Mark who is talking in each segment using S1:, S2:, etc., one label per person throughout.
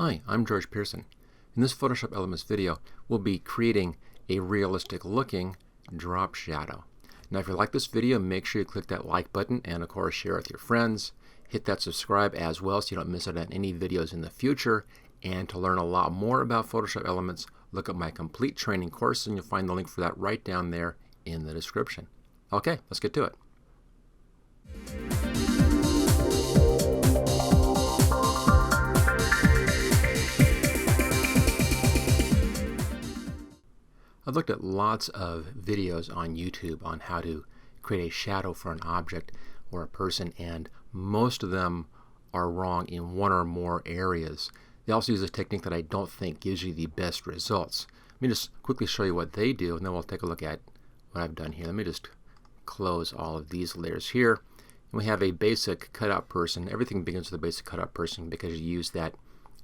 S1: Hi, I'm George Pearson. In this Photoshop Elements video, we'll be creating a realistic looking drop shadow. Now if you like this video, make sure you click that like button and of course share it with your friends. Hit that subscribe as well so you don't miss out on any videos in the future. And to learn a lot more about Photoshop Elements, look at my complete training course and you'll find the link for that right down there in the description. Okay, let's get to it. I've looked at lots of videos on YouTube on how to create a shadow for an object or a person, and most of them are wrong in one or more areas. They also use a technique that I don't think gives you the best results. Let me just quickly show you what they do, and then we'll take a look at what I've done here. Let me just close all of these layers here. And we have a basic cutout person. Everything begins with a basic cutout person because you use that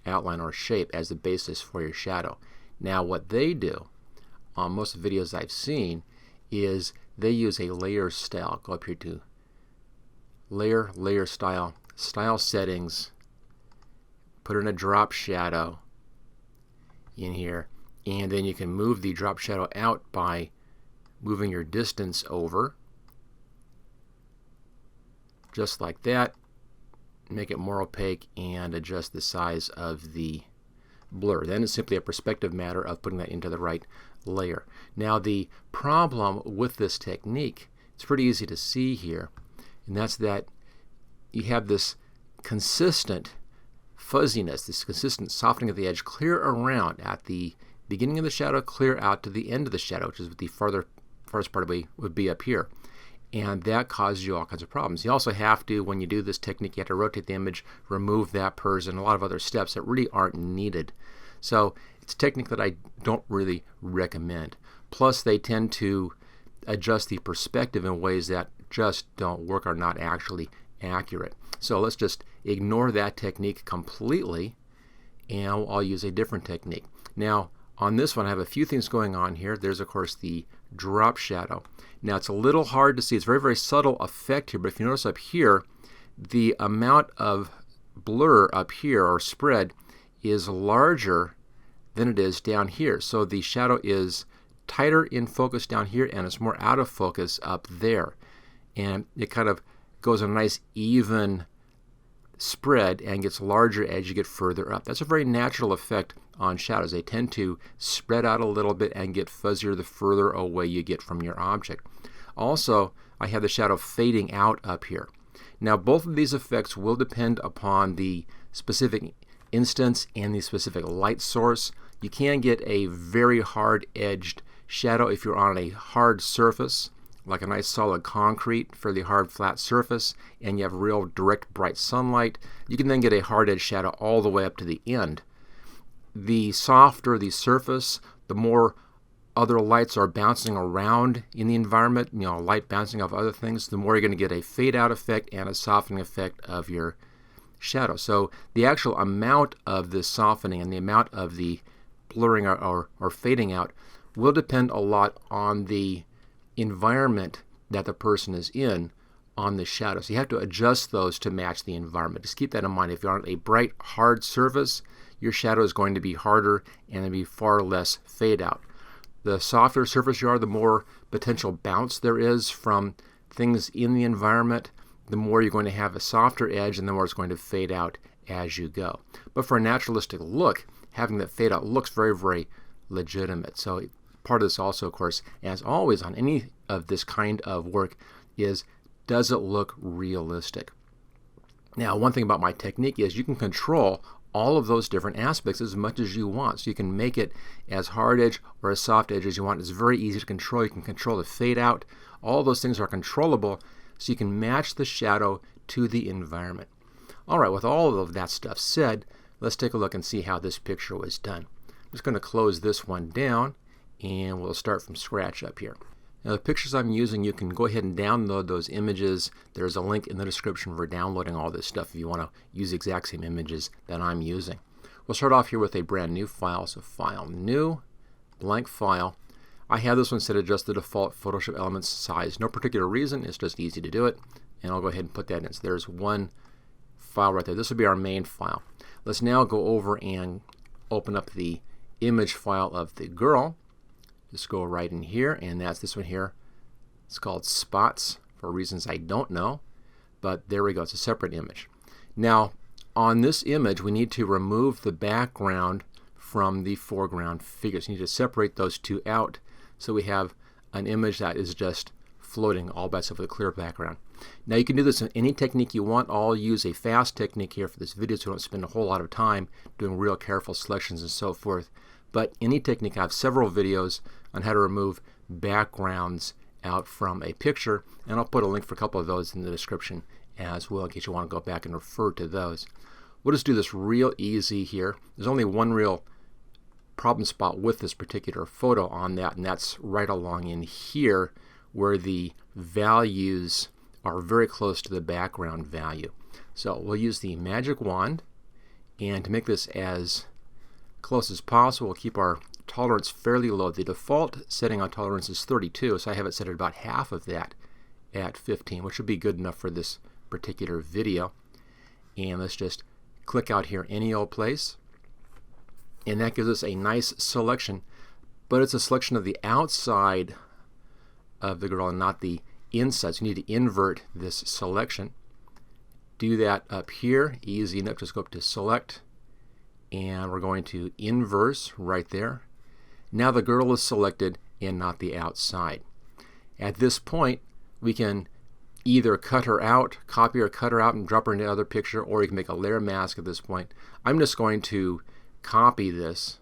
S1: outline or shape as the basis for your shadow. Now what they do on most of the videos I've seen is they use a layer style. Go up here to layer, layer style, style settings, put in a drop shadow in here, and then you can move the drop shadow out by moving your distance over just like that. Make it more opaque and adjust the size of the blur. Then it's simply a perspective matter of putting that into the right layer. Now the problem with this technique, it's pretty easy to see here, and that's that you have this consistent fuzziness, this consistent softening of the edge clear around at the beginning of the shadow, clear out to the end of the shadow, which is what the farthest part would be up here. And that causes you all kinds of problems. You also have to, when you do this technique, you have to rotate the image, remove that person, a lot of other steps that really aren't needed. So it's a technique that I don't really recommend. Plus they tend to adjust the perspective in ways that just don't work, are not actually accurate. So let's just ignore that technique completely, and I'll use a different technique. Now on this one I have a few things going on here. There's of course the drop shadow. Now it's a little hard to see. It's a very, very subtle effect here, but if you notice up here, the amount of blur up here or spread is larger than it is down here. So the shadow is tighter in focus down here and it's more out of focus up there. And it kind of goes a nice even spread and gets larger as you get further up. That's a very natural effect on shadows. They tend to spread out a little bit and get fuzzier the further away you get from your object. Also, I have the shadow fading out up here. Now both of these effects will depend upon the specific instance and the specific light source. You can get a very hard edged shadow if you're on a hard surface, like a nice solid concrete, fairly hard flat surface, and you have real direct bright sunlight. You can then get a hard edge shadow all the way up to the end. The softer the surface, the more other lights are bouncing around in the environment, light bouncing off other things, the more you're going to get a fade out effect and a softening effect of your shadow. So the actual amount of the softening and the amount of the blurring or fading out will depend a lot on the environment that the person is in on the shadow. So you have to adjust those to match the environment. Just keep that in mind. If you're on a bright, hard surface, your shadow is going to be harder and there'll be far less fade out. The softer surface you are, the more potential bounce there is from things in the environment, the more you're going to have a softer edge and the more it's going to fade out as you go. But for a naturalistic look, having that fade out looks very, very legitimate. So part of this also, of course, as always on any of this kind of work, is does it look realistic? Now one thing about my technique is you can control all of those different aspects as much as you want. So you can make it as hard edge or as soft edge as you want. It's very easy to control. You can control the fade out. All those things are controllable, so you can match the shadow to the environment. All right, with all of that stuff said, let's take a look and see how this picture was done. I'm just going to close this one down and we'll start from scratch up here. Now the pictures I'm using, you can go ahead and download those images. There's a link in the description for downloading all this stuff if you want to use the exact same images that I'm using. We'll start off here with a brand new file. So File, New, Blank File. I have this one set to just the default Photoshop Elements size. No particular reason, it's just easy to do it. And I'll go ahead and put that in. So there's one file right there. This will be our main file. Let's now go over and open up the image file of the girl. Just go right in here, and that's this one here. It's called spots for reasons I don't know, but there we go. It's a separate image. Now, on this image, we need to remove the background from the foreground figures. You need to separate those two out so we have an image that is just floating all by itself with a clear background. Now, you can do this in any technique you want. I'll use a fast technique here for this video so we don't spend a whole lot of time doing real careful selections and so forth. But any technique, I have several videos on how to remove backgrounds out from a picture, and I'll put a link for a couple of those in the description as well in case you want to go back and refer to those. We'll just do this real easy here. There's only one real problem spot with this particular photo on that, and that's right along in here where the values are very close to the background value. So we'll use the magic wand, and to make this as close as possible, we'll keep our tolerance fairly low. The default setting on tolerance is 32, so I have it set at about half of that at 15, which would be good enough for this particular video. And let's just click out here any old place, and that gives us a nice selection, but it's a selection of the outside of the girl and not the inside. So you need to invert this selection. Do that up here, easy enough. Just go up to select, and we're going to inverse right there. Now the girl is selected and not the outside. At this point, we can either cut her out, copy or cut her out and drop her into another picture, or you can make a layer mask at this point. I'm just going to copy this,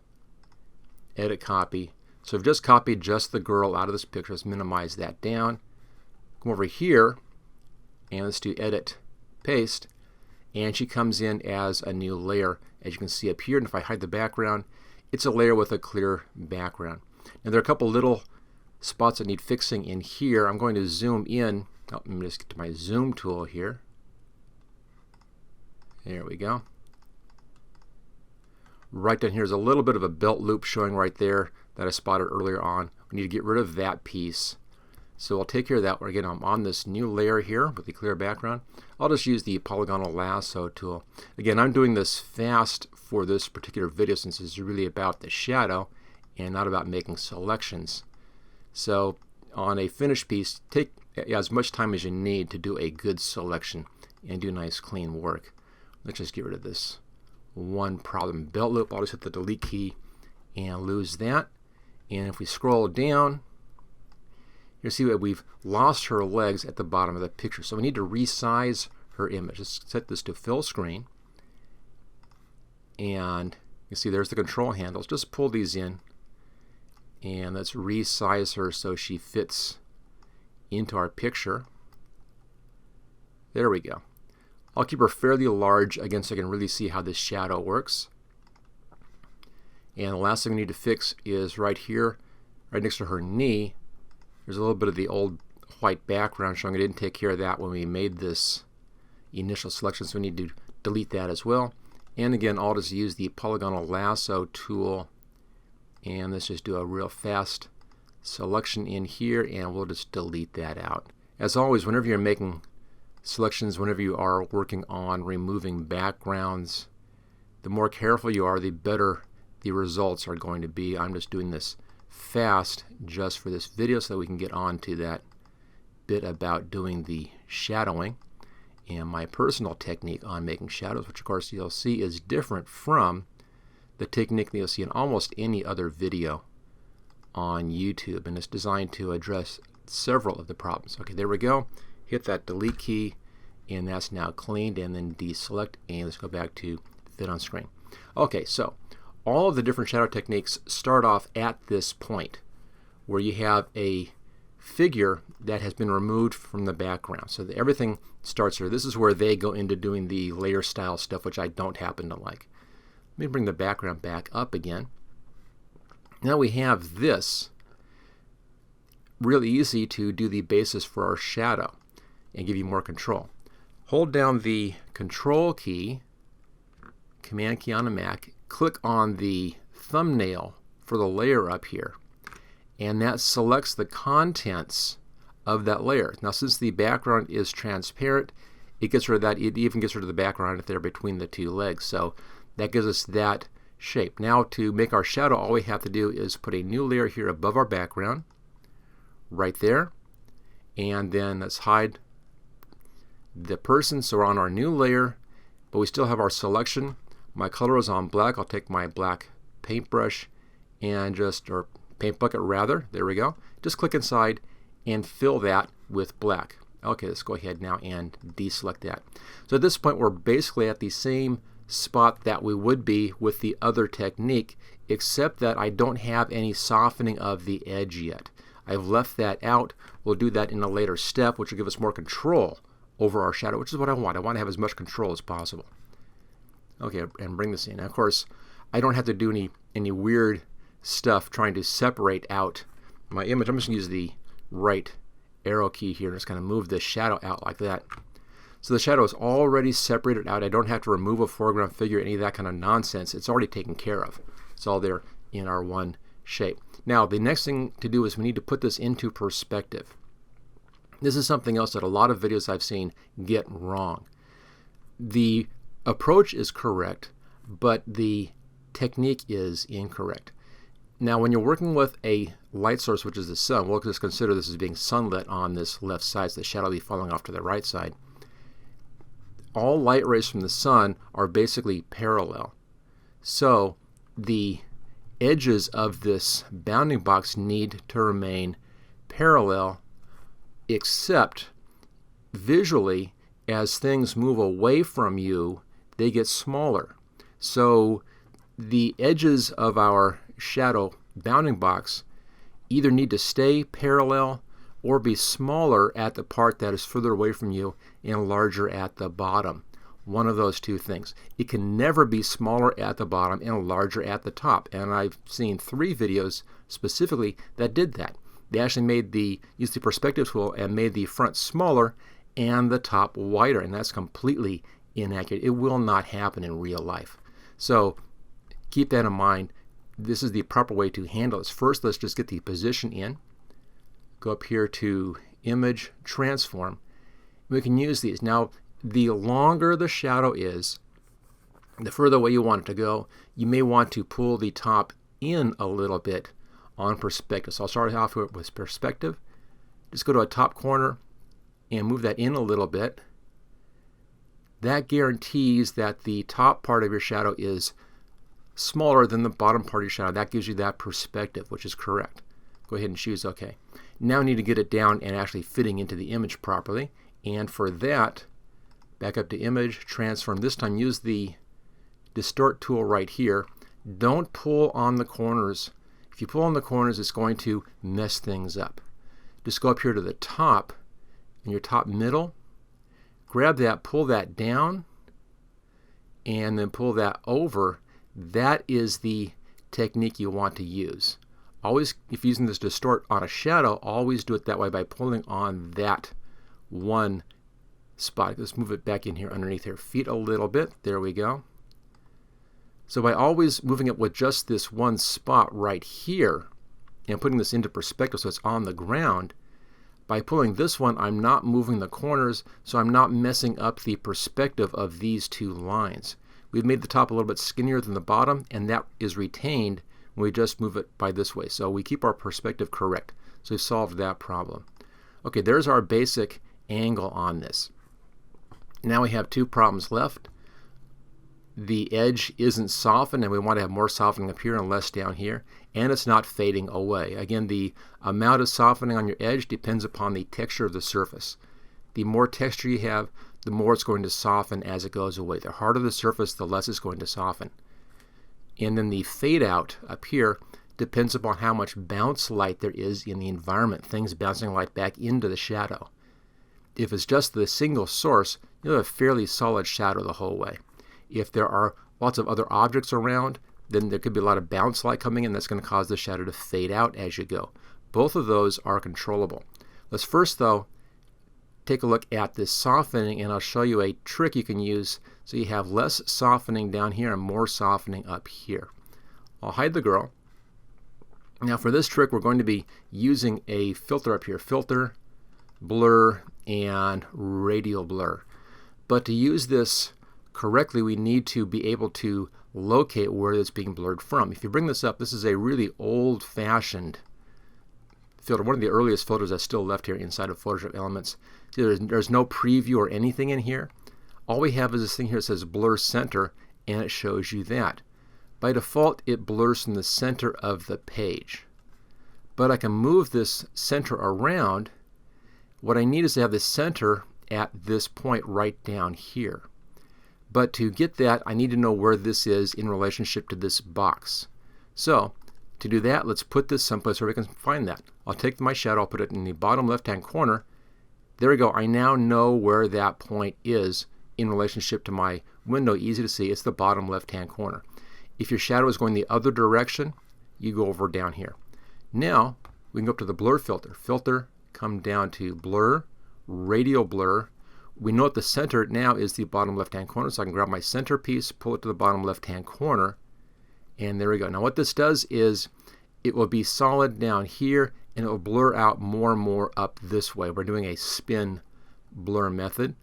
S1: edit copy. So I've just copied just the girl out of this picture. Let's minimize that down. Come over here and let's do edit, paste, and she comes in as a new layer, as you can see up here. And if I hide the background, it's a layer with a clear background. Now there are a couple little spots that need fixing in here. I'm going to zoom in. Let me just get to my zoom tool here. There we go. Right down here is a little bit of a belt loop showing right there that I spotted earlier on. We need to get rid of that piece. So I'll take care of that. Again, I'm on this new layer here with the clear background. I'll just use the polygonal lasso tool. Again, I'm doing this fast for this particular video since it's really about the shadow and not about making selections. So on a finished piece, take as much time as you need to do a good selection and do nice clean work. Let's just get rid of this one problem belt loop. I'll just hit the delete key and lose that. And if we scroll down, you'll see that we've lost her legs at the bottom of the picture. So we need to resize her image. Let's set this to fill screen. And you see there's the control handles. Just pull these in. And let's resize her so she fits into our picture. There we go. I'll keep her fairly large again so I can really see how this shadow works. And the last thing we need to fix is right here, right next to her knee. There's a little bit of the old white background showing I didn't take care of that when we made this initial selection, so we need to delete that as well. And again, I'll just use the polygonal lasso tool, and let's just do a real fast selection in here, and we'll just delete that out. As always, whenever you're making selections, whenever you are working on removing backgrounds, the more careful you are, the better the results are going to be. I'm just doing this fast just for this video so that we can get on to that bit about doing the shadowing and my personal technique on making shadows, which of course you'll see is different from the technique that you'll see in almost any other video on YouTube, and it's designed to address several of the problems. Okay, there we go. Hit that delete key, and that's now cleaned, and then deselect, and let's go back to fit on screen. Okay, so all of the different shadow techniques start off at this point where you have a figure that has been removed from the background. So everything starts here. This is where they go into doing the layer style stuff, which I don't happen to like. Let me bring the background back up again. Now we have this. Really easy to do the basis for our shadow and give you more control. Hold down the control key, command key on a Mac, click on the thumbnail for the layer up here, and that selects the contents of that layer. Now since the background is transparent, it gets rid of that. It even gets rid of the background if they're between the two legs. So That gives us that shape. Now to make our shadow, all we have to do is put a new layer here above our background, right there, and then let's hide the person. So we're on our new layer, but we still have our selection. My color is on black. I'll take my black paintbrush and or paint bucket rather, there we go. Just click inside and fill that with black. Okay, let's go ahead now and deselect that. So at this point we're basically at the same spot that we would be with the other technique, except that I don't have any softening of the edge yet. I've left that out. We'll do that in a later step, which will give us more control over our shadow, which is what I want. I want to have as much control as possible. Okay, and bring this in. Now, of course, I don't have to do any weird stuff trying to separate out my image. I'm just going to use the right arrow key here and just kind of move the shadow out like that. So the shadow is already separated out. I don't have to remove a foreground figure, any of that kind of nonsense. It's already taken care of. It's all there in our one shape. Now, the next thing to do is we need to put this into perspective. This is something else that a lot of videos I've seen get wrong. The approach is correct, but the technique is incorrect. Now, when you're working with a light source, which is the sun, we'll just consider this as being sunlit on this left side, so the shadow will be falling off to the right side. All light rays from the sun are basically parallel. So the edges of this bounding box need to remain parallel, except visually, as things move away from you, they get smaller. So the edges of our shadow bounding box either need to stay parallel or be smaller at the part that is further away from you and larger at the bottom. One of those two things. It can never be smaller at the bottom and larger at the top. And I've seen 3 videos specifically that did that. They actually used the perspective tool and made the front smaller and the top wider, and that's completely inaccurate. It will not happen in real life. So keep that in mind. This is the proper way to handle this. First, let's just get the position in. Go up here to Image, Transform. We can use these. Now, the longer the shadow is, the further away you want it to go. You may want to pull the top in a little bit on perspective. So I'll start off with perspective. Just go to a top corner and move that in a little bit. That guarantees that the top part of your shadow is smaller than the bottom part of your shadow. That gives you that perspective, which is correct. Go ahead and choose OK. Now I need to get it down and actually fitting into the image properly. And for that, back up to Image, Transform. This time use the Distort tool right here. Don't pull on the corners. If you pull on the corners, it's going to mess things up. Just go up here to the top, in your top middle. Grab that, pull that down, and then pull that over. That is the technique you want to use. Always, if you're using this distort on a shadow, always do it that way by pulling on that one spot. Let's move it back in here underneath here. Feet a little bit. There we go. So by always moving it with just this one spot right here and putting this into perspective so it's on the ground, by pulling this one, I'm not moving the corners, so I'm not messing up the perspective of these two lines. We've made the top a little bit skinnier than the bottom, and that is retained when we just move it by this way. So we keep our perspective correct. So we've solved that problem. Okay, there's our basic angle on this. Now we have 2 problems left. The edge isn't softened, and we want to have more softening up here and less down here, and it's not fading away. Again, the amount of softening on your edge depends upon the texture of the surface. The more texture you have, the more it's going to soften as it goes away. The harder the surface, the less it's going to soften. And then the fade out up here depends upon how much bounce light there is in the environment, things bouncing light back into the shadow. If it's just the single source, you'll have a fairly solid shadow the whole way. If there are lots of other objects around, then there could be a lot of bounce light coming in. That's going to cause the shadow to fade out as you go. Both of those are controllable. Let's first, though, take a look at this softening, and I'll show you a trick you can use so you have less softening down here and more softening up here. I'll hide the girl. Now for this trick, we're going to be using a filter up here. Filter, blur, and radial blur. But to use this correctly, we need to be able to locate where it's being blurred from. If you bring this up, this is a really old-fashioned filter, one of the earliest filters that's still left here inside of Photoshop Elements. See, there's no preview or anything in here. All we have is this thing here that says blur center, and it shows you that. By default, it blurs from the center of the page. But I can move this center around. What I need is to have the center at this point right down here. But to get that, I need to know where this is in relationship to this box. So to do that, let's put this someplace where we can find that. I'll take my shadow, I'll put it in the bottom left-hand corner. There we go. I now know where that point is in relationship to my window. Easy to see. It's the bottom left-hand corner. If your shadow is going the other direction, you go over down here. Now we can go up to the blur filter. Filter, come down to blur, radial blur. We know at the center now is the bottom left-hand corner, so I can grab my center piece, pull it to the bottom left-hand corner, and there we go. Now what this does is it will be solid down here, and it will blur out more and more up this way. We're doing a spin blur method.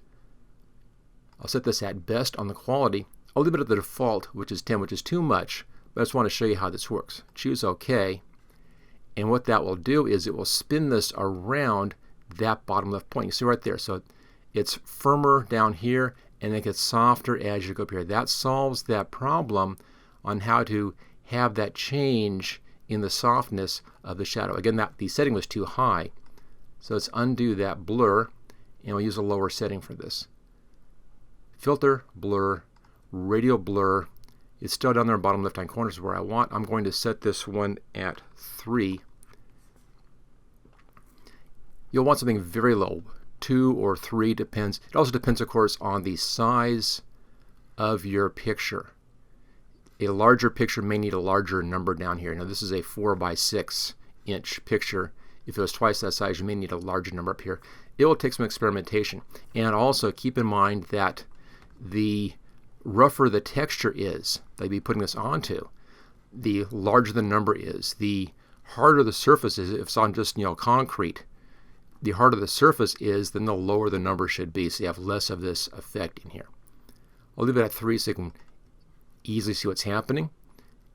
S1: I'll set this at best on the quality. I'll leave it at the default, which is 10, which is too much, but I just want to show you how this works. Choose OK, and what that will do is it will spin this around that bottom left point. You see right there. So it's firmer down here, and it gets softer as you go up here. That solves that problem on how to have that change in the softness of the shadow. Again, the setting was too high. So let's undo that blur, and we'll use a lower setting for this. Filter, blur, radial blur. It's still down there in the bottom left-hand corner is where I want. I'm going to set this one at 3. You'll want something very low. 2 or 3 depends. It also depends, of course, on the size of your picture. A larger picture may need a larger number down here. Now this is a 4 by 6 inch picture. If it was twice that size, you may need a larger number up here. It will take some experimentation. And also keep in mind that the rougher the texture is that you'll be putting this onto, the larger the number is. The harder the surface is, if it's on just concrete, the harder the surface is, then the lower the number should be, so you have less of this effect in here. I'll leave it at 3 so you can easily see what's happening.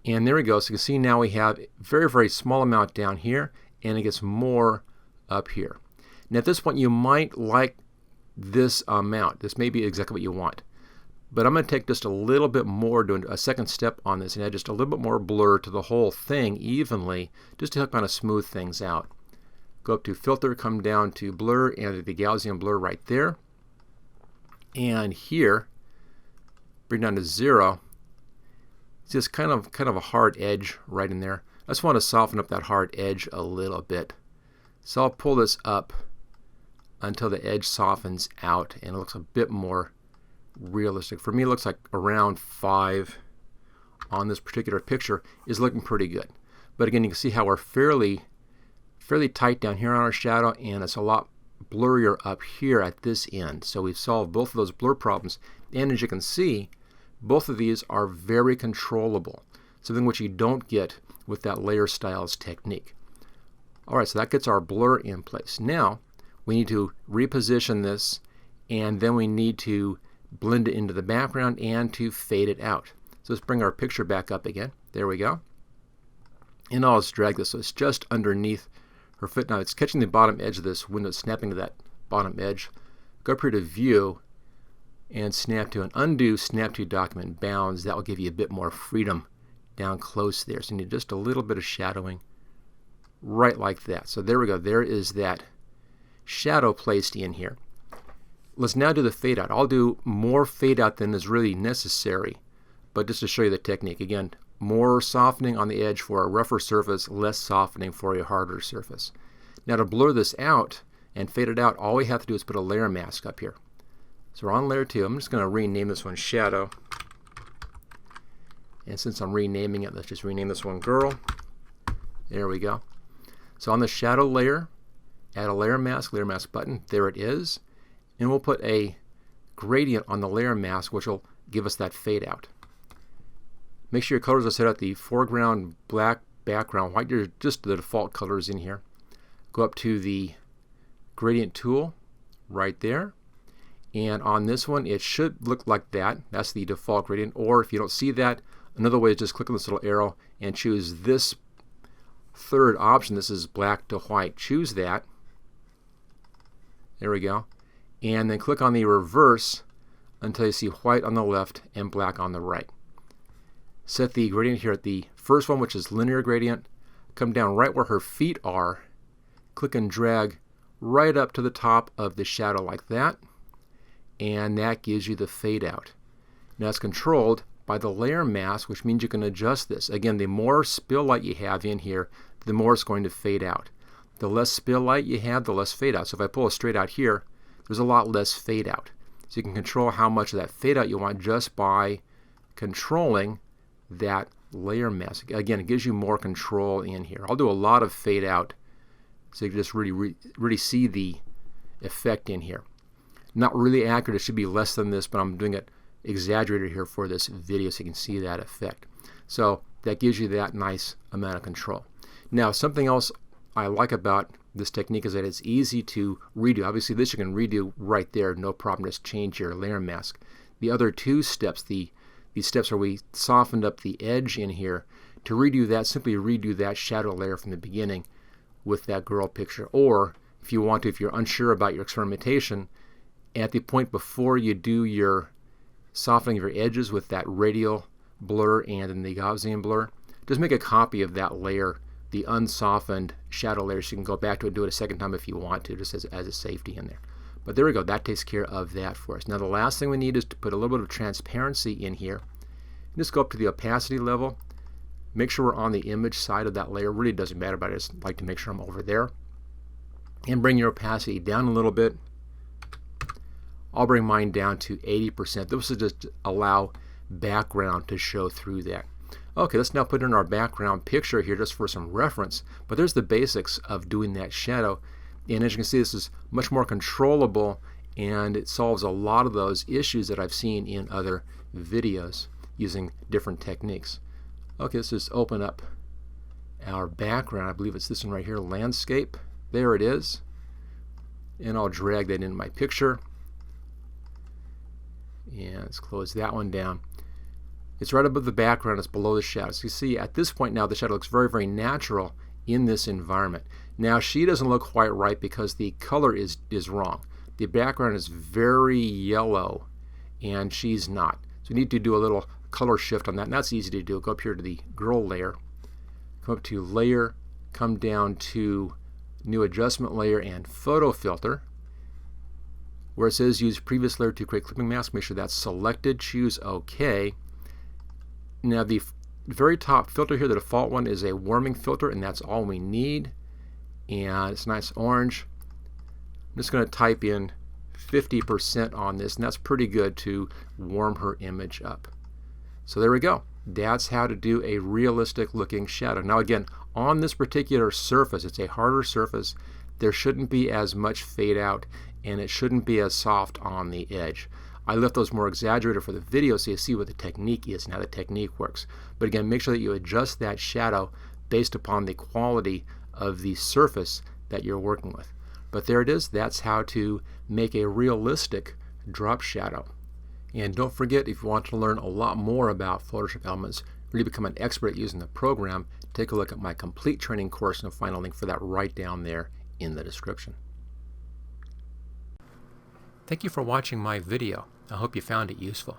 S1: And there we go. So you can see now we have a very, very small amount down here, and it gets more up here. Now at this point you might like this amount. This may be exactly what you want. But I'm going to take just a little bit more, doing a second step on this, and add just a little bit more blur to the whole thing evenly, just to kind of smooth things out. Go up to Filter, come down to Blur, and the Gaussian blur right there. And here, bring down to 0. It's just kind of a hard edge right in there. I just want to soften up that hard edge a little bit. So I'll pull this up until the edge softens out and it looks a bit more realistic. For me, it looks like around 5 on this particular picture is looking pretty good. But again, you can see how we're fairly tight down here on our shadow, and it's a lot blurrier up here at this end. So we've solved both of those blur problems, and as you can see, both of these are very controllable, something which you don't get with that layer styles technique. Alright, so that gets our blur in place. Now we need to reposition this, and then we need to blend it into the background and to fade it out. So let's bring our picture back up again. There we go. And I'll just drag this so it's just underneath her foot. Now it's catching the bottom edge of this window, snapping to that bottom edge. Go up here to View and Snap to, and undo Snap to Document Bounds. That will give you a bit more freedom down close there. So you need just a little bit of shadowing right like that. So there we go. There is that shadow placed in here. Let's now do the fade out. I'll do more fade out than is really necessary, but just to show you the technique. Again, more softening on the edge for a rougher surface, less softening for a harder surface. Now to blur this out and fade it out, all we have to do is put a layer mask up here. So we're on layer 2. I'm just going to rename this one Shadow. And since I'm renaming it, let's just rename this one Girl. There we go. So on the shadow layer, add a layer mask button. There it is. And we'll put a gradient on the layer mask, which will give us that fade out. Make sure your colors are set at the foreground black, background white. They're just the default colors in here. Go up to the gradient tool right there. And on this one, it should look like that. That's the default gradient. Or if you don't see that, Another way is just click on this little arrow and choose this third option. This is black to white. Choose that. There we go. And then click on the reverse until you see white on the left and black on the right. Set the gradient here at the first one, which is linear gradient. Come down right where her feet are. Click and drag right up to the top of the shadow like that. And that gives you the fade out. Now it's controlled by the layer mask, which means you can adjust this. Again, the more spill light you have in here, the more it's going to fade out. The less spill light you have, the less fade out. So if I pull it straight out here, there's a lot less fade out. So you can control how much of that fade out you want just by controlling that layer mask. Again, it gives you more control in here. I'll do a lot of fade out so you can just really see the effect in here. Not really accurate. It should be less than this, but I'm doing it exaggerated here for this video so you can see that effect. So that gives you that nice amount of control. Now, something else I like about this technique is that it's easy to redo. Obviously, this you can redo right there, no problem. Just change your layer mask. The other two steps, these steps where we softened up the edge in here, to redo that, simply redo that shadow layer from the beginning with that girl picture. Or if you want to, if you're unsure about your experimentation, at the point before you do your softening of your edges with that radial blur and then the Gaussian blur, just make a copy of that layer, the unsoftened shadow layer, so you can go back to it and do it a second time if you want to, just as a safety in there. But there we go. That takes care of that for us. Now the last thing we need is to put a little bit of transparency in here. Just go up to the opacity level. Make sure we're on the image side of that layer. Really doesn't matter, but I just like to make sure I'm over there. And bring your opacity down a little bit. I'll bring mine down to 80%. This will just allow background to show through that. Okay, let's now put in our background picture here just for some reference. But there's the basics of doing that shadow. And as you can see, this is much more controllable, and it solves a lot of those issues that I've seen in other videos using different techniques. Okay, let's just open up our background. I believe it's this one right here, landscape. There it is. And I'll drag that into my picture. And let's close that one down. It's right above the background, it's below the shadows. You see, at this point now, the shadow looks very, very natural in this environment. Now, she doesn't look quite right because the color is wrong. The background is very yellow, and she's not. So we need to do a little color shift on that, and that's easy to do. Go up here to the girl layer, come up to layer, come down to new adjustment layer and photo filter. Where it says use previous layer to create clipping mask, make sure that's selected, choose OK. Now the very top filter here, the default one, is a warming filter, and that's all we need. And it's nice orange. I'm just going to type in 50% on this, and that's pretty good to warm her image up. So there we go. That's how to do a realistic looking shadow. Now again, on this particular surface, it's a harder surface. There shouldn't be as much fade out, and it shouldn't be as soft on the edge. I left those more exaggerated for the video so you see what the technique is and how the technique works. But again, make sure that you adjust that shadow based upon the quality of the surface that you're working with. But there it is. That's how to make a realistic drop shadow. And don't forget, if you want to learn a lot more about Photoshop Elements, really become an expert at using the program, take a look at my complete training course, and I'll find a link for that right down there in the description. Thank you for watching my video. I hope you found it useful.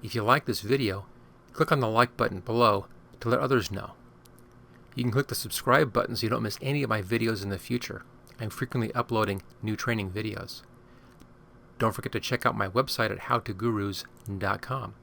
S1: If you like this video, click on the like button below to let others know. You can click the subscribe button so you don't miss any of my videos in the future. I'm frequently uploading new training videos. Don't forget to check out my website at howtogurus.com.